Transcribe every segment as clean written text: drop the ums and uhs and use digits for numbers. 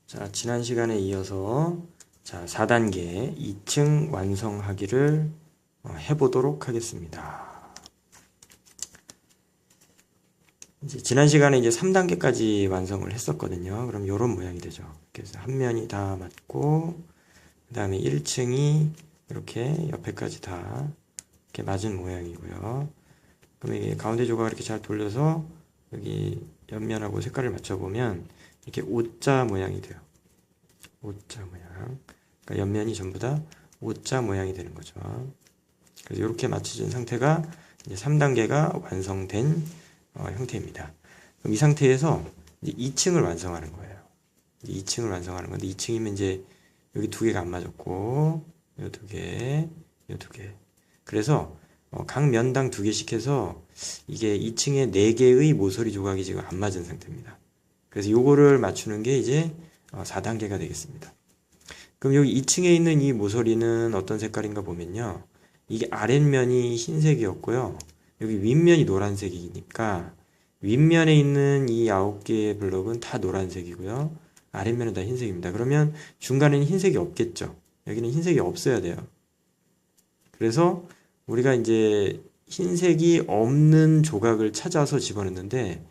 자, 지난 시간에 이어서 4단계 2층 완성하기를 해보도록 하겠습니다. 지난 시간에 3단계까지 완성을 했었거든요. 그럼 이런 모양이 되죠. 그래서 한 면이 다 맞고, 그 다음에 1층이 이렇게 옆에까지 다 이렇게 맞은 모양이고요. 그럼 이게 가운데 조각을 이렇게 잘 돌려서 여기 옆면하고 색깔을 맞춰보면 이렇게 O자 모양이 돼요. O자 모양. 그러니까 옆면이 전부 다 O자 모양이 되는 거죠. 그래서 이렇게 맞춰진 상태가 이제 3단계가 완성된 형태입니다. 그럼 이 상태에서 이제 2층을 완성하는 거예요. 2층을 완성하는 건데 2층이면 이제 여기 두 개가 안 맞았고 요 두 개, 요 두 개. 그래서 각 면당 두 개씩 해서 이게 2층에 4개의 모서리 조각이 지금 안 맞은 상태입니다. 그래서 요거를 맞추는 게 이제 4단계가 되겠습니다. 그럼 여기 2층에 있는 이 모서리는 어떤 색깔인가 보면요. 이게 아랫면이 흰색이었고요. 여기 윗면이 노란색이니까 윗면에 있는 이 9개의 블럭은 다 노란색이고요. 아랫면은 다 흰색입니다. 그러면 중간에는 흰색이 없겠죠. 여기는 흰색이 없어야 돼요. 그래서 우리가 이제 흰색이 없는 조각을 찾아서 집어넣는데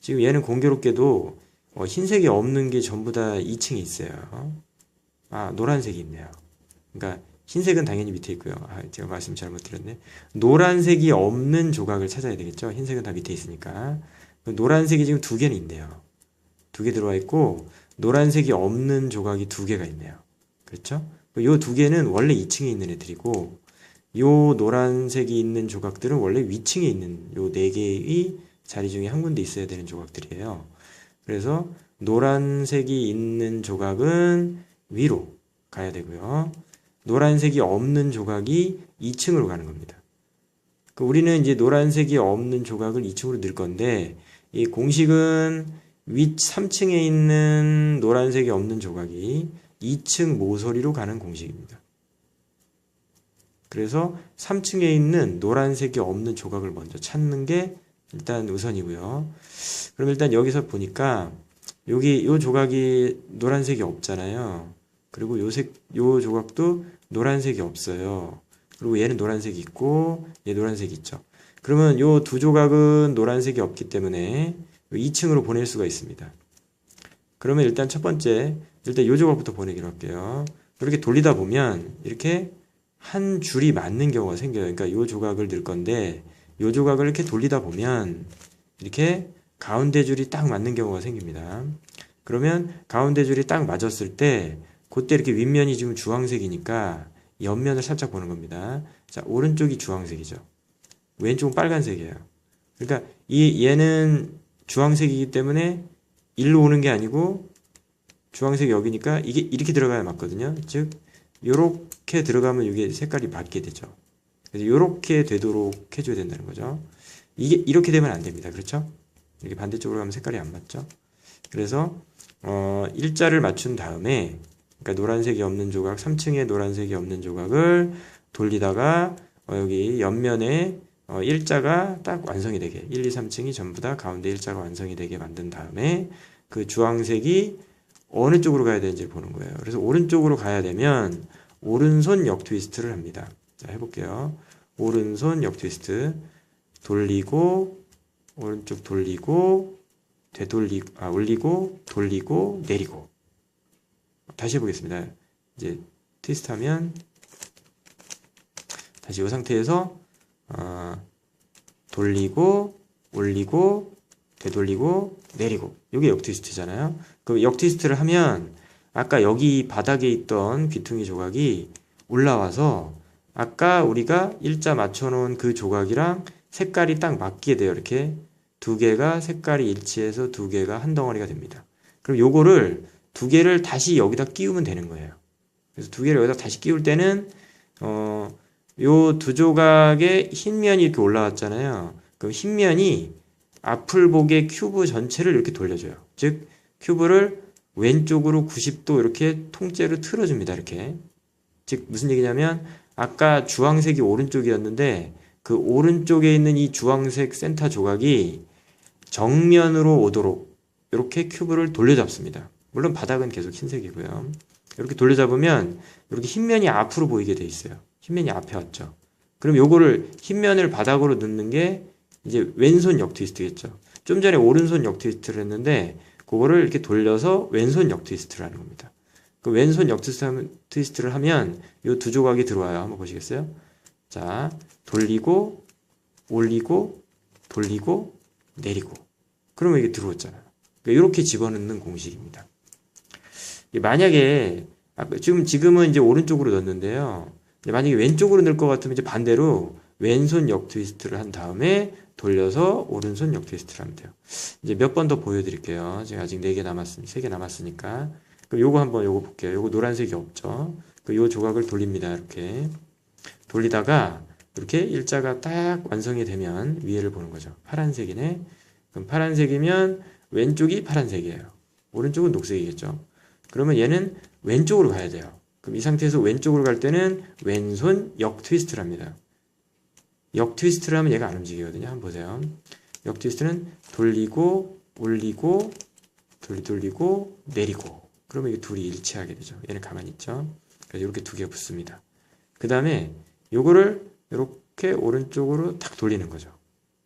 지금 얘는 공교롭게도 흰색이 없는 게 전부 다 2층에 있어요. 아, 노란색이 있네요. 그러니까 흰색은 당연히 밑에 있고요. 아, 제가 말씀 잘못 드렸네. 노란색이 없는 조각을 찾아야 되겠죠. 흰색은 다 밑에 있으니까. 노란색이 지금 2개는 있네요. 2개 들어와 있고 노란색이 없는 조각이 2개가 있네요. 그렇죠? 요 2개는 원래 2층에 있는 애들이고 요 노란색이 있는 조각들은 원래 위층에 있는 요 4개의 자리 중에 한 군데 있어야 되는 조각들이에요. 그래서 노란색이 있는 조각은 위로 가야 되고요. 노란색이 없는 조각이 2층으로 가는 겁니다. 우리는 이제 노란색이 없는 조각을 2층으로 넣을 건데 이 공식은 윗 3층에 있는 노란색이 없는 조각이 2층 모서리로 가는 공식입니다. 그래서 3층에 있는 노란색이 없는 조각을 먼저 찾는 게 일단 우선이고요. 그럼 일단 여기서 보니까 여기 요 조각이 노란색이 없잖아요. 그리고 요 조각도 노란색이 없어요. 그리고 얘는 노란색이 있고 얘 노란색이 있죠. 그러면 요 두 조각은 노란색이 없기 때문에 2층으로 보낼 수가 있습니다. 그러면 일단 첫 번째 일단 요 조각부터 보내기로 할게요. 이렇게 돌리다 보면 이렇게 한 줄이 맞는 경우가 생겨요. 그러니까 요 조각을 넣을 건데 요 조각을 이렇게 돌리다 보면 이렇게 가운데 줄이 딱 맞는 경우가 생깁니다. 그러면 가운데 줄이 딱 맞았을 때 그때 이렇게 윗면이 지금 주황색이니까 옆면을 살짝 보는 겁니다. 자, 오른쪽이 주황색이죠. 왼쪽은 빨간색이에요. 그러니까 얘는 주황색이기 때문에 일로 오는 게 아니고 주황색이 여기니까 이게 이렇게 들어가야 맞거든요. 즉 요렇게 들어가면 이게 색깔이 맞게 되죠. 그래서 요렇게 되도록 해줘야 된다는 거죠. 이게 이렇게 되면 안 됩니다. 그렇죠? 이렇게 반대쪽으로 가면 색깔이 안 맞죠? 그래서 일자를 맞춘 다음에 그러니까 노란색이 없는 조각, 3층에 노란색이 없는 조각을 돌리다가 여기 옆면에 일자가 딱 완성이 되게 1, 2, 3층이 전부 다 가운데 일자가 완성이 되게 만든 다음에 그 주황색이 어느 쪽으로 가야 되는지 보는 거예요. 그래서 오른쪽으로 가야 되면 오른손 역 트위스트를 합니다. 자, 해볼게요. 오른손 역 트위스트 돌리고 오른쪽 돌리고 올리고 돌리고 내리고 다시 해보겠습니다. 이제 트위스트 하면 다시 이 상태에서 돌리고 올리고 되돌리고 내리고 이게 역 트위스트잖아요. 그럼 역 트위스트를 하면 아까 여기 바닥에 있던 귀퉁이 조각이 올라와서 아까 우리가 일자 맞춰놓은 그 조각이랑 색깔이 딱 맞게 돼요. 이렇게 두 개가 색깔이 일치해서 두 개가 한 덩어리가 됩니다. 그럼 요거를 두 개를 다시 여기다 끼우면 되는 거예요. 그래서 두 개를 여기다 다시 끼울 때는 요 두 조각의 흰 면이 이렇게 올라왔잖아요. 그럼 흰 면이 앞을 보게 큐브 전체를 이렇게 돌려줘요. 즉 큐브를 왼쪽으로 90도 이렇게 통째로 틀어줍니다. 이렇게. 즉 무슨 얘기냐면 아까 주황색이 오른쪽이었는데 그 오른쪽에 있는 이 주황색 센터 조각이 정면으로 오도록 이렇게 큐브를 돌려잡습니다. 물론 바닥은 계속 흰색이고요. 이렇게 돌려잡으면 이렇게 흰면이 앞으로 보이게 돼 있어요. 흰면이 앞에 왔죠. 그럼 요거를 흰면을 바닥으로 넣는 게 이제 왼손 역 트위스트겠죠. 좀 전에 오른손 역 트위스트를 했는데 그거를 이렇게 돌려서 왼손 역 트위스트를 하는 겁니다. 그 왼손 역 트위스트를 하면 이 두 조각이 들어와요. 한번 보시겠어요? 자, 돌리고 올리고 돌리고 내리고 그러면 이게 들어왔잖아요. 그러니까 이렇게 집어넣는 공식입니다. 만약에 지금은 이제 오른쪽으로 넣었는데요. 만약에 왼쪽으로 넣을 것 같으면 이제 반대로 왼손 역 트위스트를 한 다음에 돌려서 오른손 역 트위스트를 하면 돼요. 이제 몇 번 더 보여드릴게요. 제가 아직 4개 남았으니 3개 남았으니까. 그럼 요거 한번 요거 볼게요. 요거 노란색이 없죠. 요 조각을 돌립니다. 이렇게 돌리다가 이렇게 일자가 딱 완성이 되면 위에를 보는 거죠. 파란색이네. 그럼 파란색이면 왼쪽이 파란색이에요. 오른쪽은 녹색이겠죠. 그러면 얘는 왼쪽으로 가야 돼요. 그럼 이 상태에서 왼쪽으로 갈 때는 왼손 역 트위스트를 합니다. 역 트위스트를 하면 얘가 안 움직이거든요. 한번 보세요. 역 트위스트는 돌리고 올리고 돌리고 내리고 그러면 이게 둘이 일치하게 되죠. 얘는 가만히 있죠. 그래서 이렇게 두 개 붙습니다. 그 다음에 요거를 이렇게 오른쪽으로 탁 돌리는 거죠.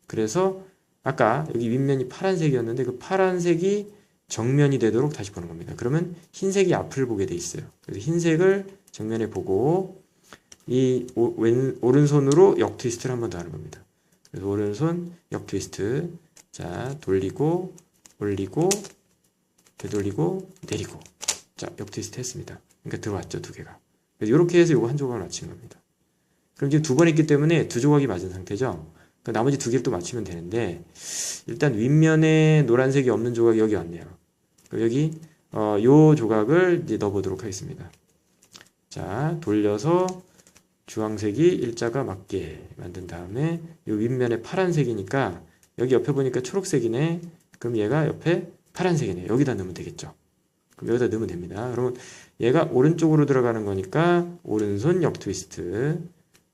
그래서 아까 여기 윗면이 파란색이었는데 그 파란색이 정면이 되도록 다시 보는 겁니다. 그러면 흰색이 앞을 보게 돼 있어요. 그래서 흰색을 정면에 보고 이 오른손으로 역 트위스트를 한 번 더 하는 겁니다. 그래서 오른손 역 트위스트. 자, 돌리고 올리고 되돌리고 내리고. 자, 역 트위스트 했습니다. 그러니까 들어왔죠, 두 개가. 그래서 이렇게 해서 이거 한 조각을 맞춘 겁니다. 그럼 지금 두 번 했기 때문에 두 조각이 맞은 상태죠. 그러니까 나머지 두 개를 또 맞추면 되는데 일단 윗면에 노란색이 없는 조각이 여기 왔네요. 그럼 여기 요 조각을 이제 넣어보도록 하겠습니다. 자, 돌려서 주황색이 일자가 맞게 만든 다음에 요 윗면에 파란색이니까 여기 옆에 보니까 초록색이네. 그럼 얘가 옆에 파란색이네. 여기다 넣으면 되겠죠. 그럼 여기다 넣으면 됩니다. 그러면 얘가 오른쪽으로 들어가는 거니까 오른손 역 트위스트.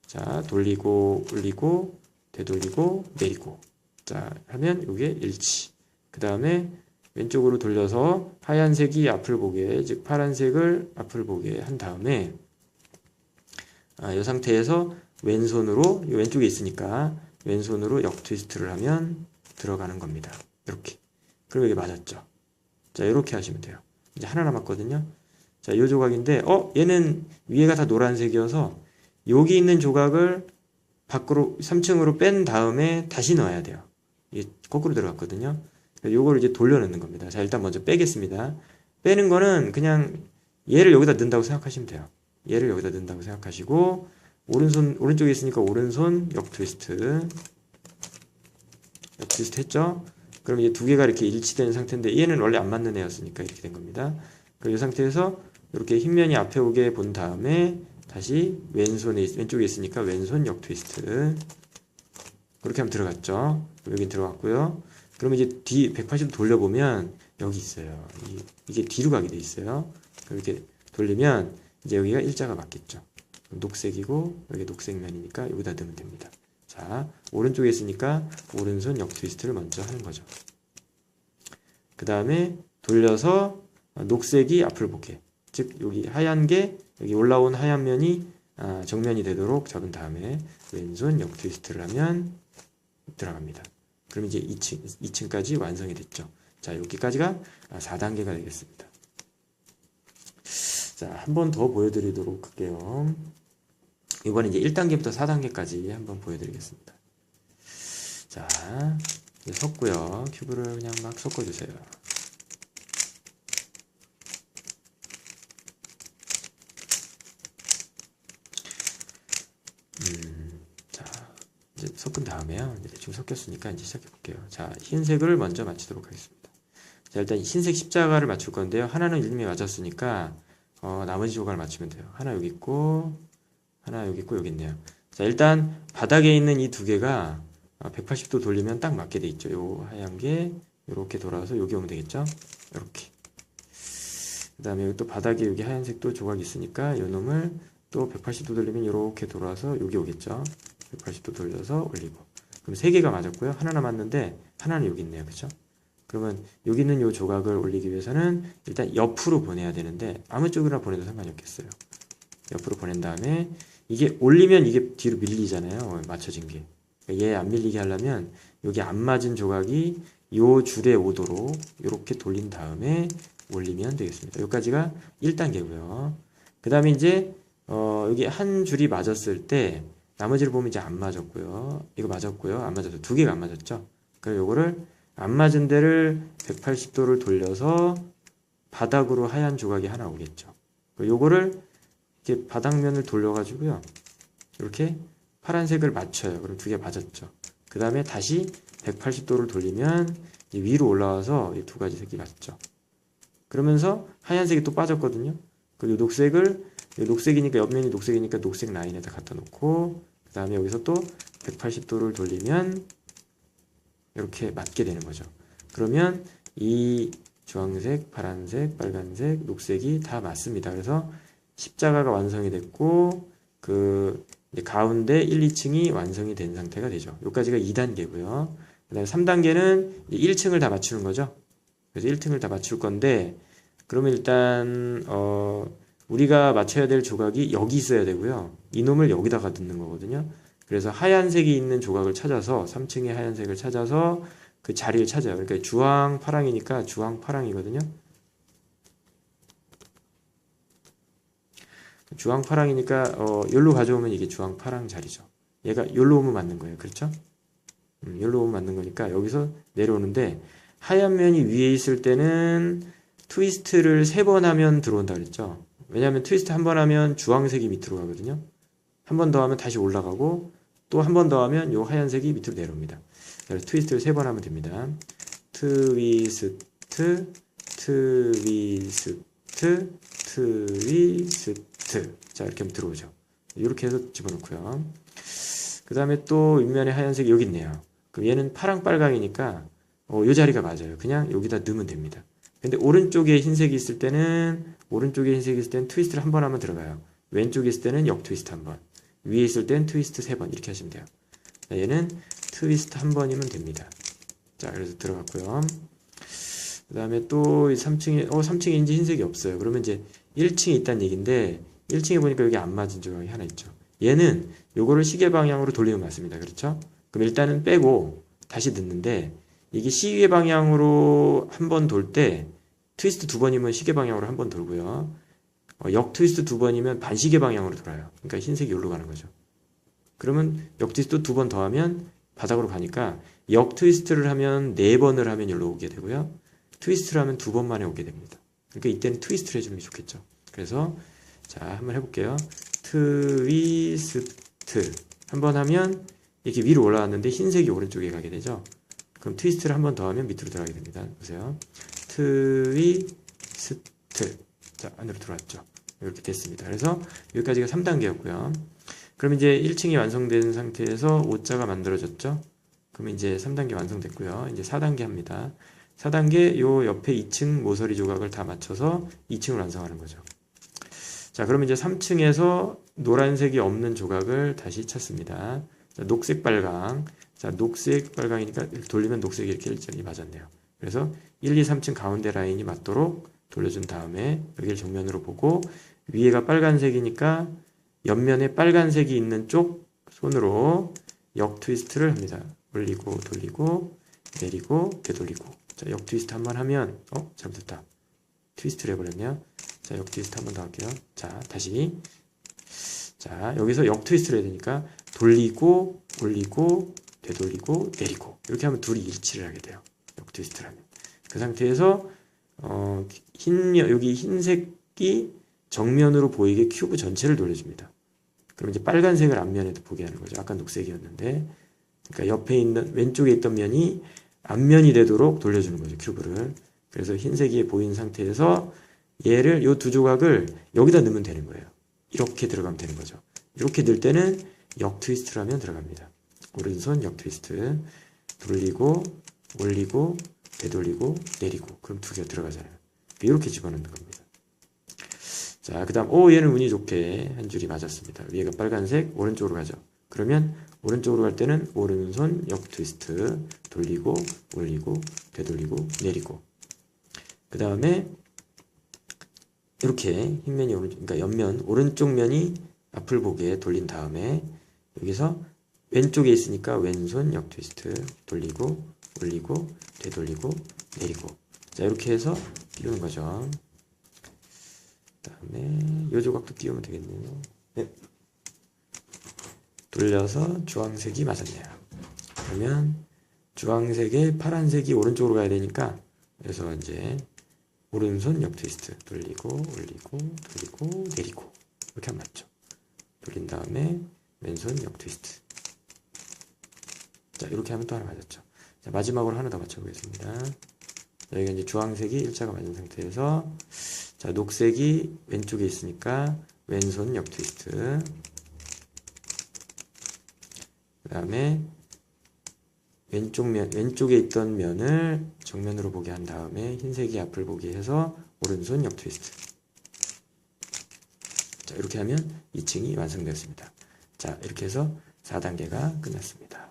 자, 돌리고 올리고 되돌리고 내리고. 자, 하면 이게 일치. 그 다음에 왼쪽으로 돌려서 하얀색이 앞을 보게, 즉 파란색을 앞을 보게 한 다음에 이 상태에서 왼손으로 왼쪽에 있으니까 왼손으로 역 트위스트를 하면 들어가는 겁니다. 이렇게. 그럼 이게 맞았죠. 자, 이렇게 하시면 돼요. 이제 하나 남았거든요. 자, 이 조각인데 얘는 위에가 다 노란색이어서 여기 있는 조각을 밖으로 3층으로 뺀 다음에 다시 넣어야 돼요. 이게 거꾸로 들어갔거든요. 요거를 이제 돌려넣는 겁니다. 자, 일단 먼저 빼겠습니다. 빼는 거는 그냥 얘를 여기다 넣는다고 생각하시면 돼요. 얘를 여기다 넣는다고 생각하시고 오른쪽에 있으니까 오른손 역 트위스트 했죠? 그럼 이제 두 개가 이렇게 일치된 상태인데 얘는 원래 안 맞는 애였으니까 이렇게 된 겁니다. 그럼 이 상태에서 이렇게 흰면이 앞에 오게 본 다음에 다시 왼쪽에 있으니까 왼손 역 트위스트 그렇게 하면 들어갔죠. 여긴 들어갔고요. 그러면 이제 뒤 180도 돌려보면 여기 있어요. 이게 뒤로 가게 돼 있어요. 이렇게 돌리면 이제 여기가 일자가 맞겠죠. 녹색이고 여기 녹색면이니까 여기다 넣으면 됩니다. 자, 오른쪽에 있으니까 오른손 역 트위스트를 먼저 하는 거죠. 그 다음에 돌려서 녹색이 앞을 보게, 즉 여기 하얀 게 여기 올라온 하얀 면이 정면이 되도록 잡은 다음에 왼손 역 트위스트를 하면 들어갑니다. 그럼 이제 2층까지 완성이 됐죠. 자, 여기까지가 4단계가 되겠습니다. 자, 한 번 더 보여드리도록 할게요. 이번에 이제 1단계부터 4단계까지 한번 보여드리겠습니다. 자, 이제 섞고요. 큐브를 그냥 막 섞어주세요. 자, 이제 섞은 다음에요. 이제 대충 섞였으니까 이제 시작해 볼게요. 자, 흰색을 먼저 맞추도록 하겠습니다. 자, 일단 흰색 십자가를 맞출 건데요. 하나는 이미 맞았으니까 나머지 조각을 맞추면 돼요. 하나 여기 있고 하나 여기 있고 여기 있네요. 자, 일단 바닥에 있는 이 두 개가 180도 돌리면 딱 맞게 돼 있죠. 요 하얀 게 이렇게 돌아와서 여기 오면 되겠죠. 이렇게. 그 다음에 또 바닥에 여기 하얀색도 조각이 있으니까 이 놈을 또 180도 돌리면 이렇게 돌아와서 여기 오겠죠. 180도 돌려서 올리고. 그럼 세 개가 맞았고요. 하나 남았는데 하나는 여기 있네요. 그쵸? 그러면 여기 있는 요 조각을 올리기 위해서는 일단 옆으로 보내야 되는데 아무 쪽이나 보내도 상관이 없겠어요. 옆으로 보낸 다음에 이게 올리면 이게 뒤로 밀리잖아요. 맞춰진 게. 얘 안 밀리게 하려면 여기 안 맞은 조각이 요 줄에 오도록 이렇게 돌린 다음에 올리면 되겠습니다. 여기까지가 1단계고요. 그 다음에 이제 여기 한 줄이 맞았을 때 나머지를 보면 이제 안 맞았고요. 이거 맞았고요. 안 맞았어요. 두 개가 안 맞았죠. 그래서 요거를 안 맞은 데를 180도를 돌려서 바닥으로 하얀 조각이 하나 오겠죠. 요거를 이렇게 바닥면을 돌려가지고요. 이렇게 파란색을 맞춰요. 그럼 두 개 맞았죠. 그 다음에 다시 180도를 돌리면 위로 올라와서 이 두 가지 색이 맞죠. 그러면서 하얀색이 또 빠졌거든요. 그 녹색을, 녹색이니까 옆면이 녹색이니까 녹색 라인에다 갖다 놓고 그 다음에 여기서 또 180도를 돌리면 이렇게 맞게 되는 거죠. 그러면 이 주황색, 파란색, 빨간색, 녹색이 다 맞습니다. 그래서 십자가가 완성이 됐고 그 이제 가운데 1, 2층이 완성이 된 상태가 되죠. 여기까지가 2단계고요. 그 다음에 3단계는 1층을 다 맞추는 거죠. 그래서 1층을 다 맞출 건데 그러면 일단 우리가 맞춰야 될 조각이 여기 있어야 되고요. 이놈을 여기다가 넣는 거거든요. 그래서 하얀색이 있는 조각을 찾아서 3층의 하얀색을 찾아서 그 자리를 찾아요. 그러니까 주황 파랑이니까 주황 파랑이거든요. 주황 파랑이니까 여기로 가져오면 이게 주황 파랑 자리죠. 얘가 여기로 오면 맞는 거예요. 그렇죠? 여기로 오면 맞는 거니까 여기서 내려오는데 하얀 면이 위에 있을 때는 트위스트를 3번 하면 들어온다 그랬죠. 왜냐하면 트위스트 한 번 하면 주황색이 밑으로 가거든요. 한 번 더 하면 다시 올라가고 또 한 번 더 하면 요 하얀색이 밑으로 내려옵니다. 그래서 트위스트를 3번 하면 됩니다. 트위스트, 트위스트, 트위스트. 자, 이렇게 하면 들어오죠. 이렇게 해서 집어넣고요. 그 다음에 또 윗면에 하얀색이 여기 있네요. 그럼 얘는 파랑 빨강이니까 요 자리가 맞아요. 그냥 여기다 넣으면 됩니다. 근데 오른쪽에 흰색이 있을 때는 트위스트를 한 번 하면 들어가요. 왼쪽에 있을 때는 역 트위스트 한 번. 위에 있을 때는 트위스트 3번 이렇게 하시면 돼요. 자, 얘는 트위스트 한 번이면 됩니다. 자, 그래서 들어갔고요. 그 다음에 또 3층에 3층에 이제 흰색이 없어요. 그러면 이제 1층에 있다는 얘기인데 1층에 보니까 여기 안 맞은 조각이 하나 있죠. 얘는 요거를 시계 방향으로 돌리면 맞습니다. 그렇죠? 그럼 일단은 빼고 다시 넣는데 이게 시계 방향으로 한 번 돌 때 트위스트 2번이면 시계 방향으로 한 번 돌고요. 역 트위스트 2번이면 반시계 방향으로 돌아요. 그러니까 흰색이 여기로 가는 거죠. 그러면 역 트위스트 2번 더 하면 바닥으로 가니까 역 트위스트를 하면 4번을 하면 여기로 오게 되고요. 트위스트를 하면 2번 만에 오게 됩니다. 그러니까 이때는 트위스트를 해주는 게 좋겠죠. 그래서 자, 한번 해볼게요. 트위스트 한번 하면 이렇게 위로 올라왔는데 흰색이 오른쪽에 가게 되죠. 그럼 트위스트를 한 번 더 하면 밑으로 들어가게 됩니다. 보세요. 트위스트. 자, 안으로 들어왔죠. 이렇게 됐습니다. 그래서 여기까지가 3단계였고요. 그럼 이제 1층이 완성된 상태에서 5자가 만들어졌죠. 그럼 이제 3단계 완성됐고요. 이제 4단계 합니다. 4단계 요 옆에 2층 모서리 조각을 다 맞춰서 2층을 완성하는 거죠. 자, 그러면 이제 3층에서 노란색이 없는 조각을 다시 찾습니다. 자, 녹색 빨강. 자, 녹색 빨강이니까 이렇게 돌리면 녹색이 이렇게 일정이 맞았네요. 그래서 1, 2, 3층 가운데 라인이 맞도록 돌려준 다음에 여기를 정면으로 보고 위에가 빨간색이니까 옆면에 빨간색이 있는 쪽 손으로 역 트위스트를 합니다. 올리고 돌리고 내리고 되돌리고. 자, 역 트위스트 한번 하면 잘못했다. 트위스트를 해버렸네요. 자, 역 트위스트 한번 더 할게요. 자, 다시. 자, 여기서 역 트위스트를 해야 되니까 돌리고 올리고 되돌리고 내리고 이렇게 하면 둘이 일치를 하게 돼요. 역 트위스트를 하면. 그 상태에서 여기 흰색이 정면으로 보이게 큐브 전체를 돌려줍니다. 그럼 이제 빨간색을 앞면에도 보게 하는 거죠. 아까 녹색이었는데. 그러니까 옆에 있는 왼쪽에 있던 면이 앞면이 되도록 돌려주는 거죠. 큐브를. 그래서 흰색이 보인 상태에서 얘를 요 두 조각을 여기다 넣으면 되는 거예요. 이렇게 들어가면 되는 거죠. 이렇게 넣을 때는 역 트위스트를 하면 들어갑니다. 오른손 역 트위스트 돌리고 올리고 되돌리고 내리고 그럼 두 개가 들어가잖아요. 이렇게 집어넣는 겁니다. 자, 그 다음 얘는 운이 좋게 한 줄이 맞았습니다. 위에가 빨간색 오른쪽으로 가죠. 그러면 오른쪽으로 갈 때는 오른손 역 트위스트 돌리고 올리고 되돌리고 내리고. 그 다음에 이렇게 흰면이 그러니까 옆면 오른쪽 면이 앞을 보게 돌린 다음에 여기서 왼쪽에 있으니까 왼손 역 트위스트 돌리고 올리고 되돌리고 내리고. 자, 이렇게 해서 끼우는 거죠. 그 다음에 요 조각도 끼우면 되겠네요. 네. 돌려서 주황색이 맞았네요. 그러면 주황색에 파란색이 오른쪽으로 가야 되니까 그래서 이제 오른손 역 트위스트 돌리고 올리고 돌리고 내리고 이렇게 하면 맞죠. 돌린 다음에 왼손 역 트위스트. 자, 이렇게 하면 또 하나 맞았죠. 자, 마지막으로 하나 더 맞춰보겠습니다. 자, 여기가 이제 주황색이 일자가 맞은 상태에서 자, 녹색이 왼쪽에 있으니까 왼손 역 트위스트. 그 다음에 왼쪽에 있던 면을 정면으로 보게 한 다음에 흰색이 앞을 보게 해서 오른손 역 트위스트. 자, 이렇게 하면 2층이 완성되었습니다. 자, 이렇게 해서 4단계가 끝났습니다.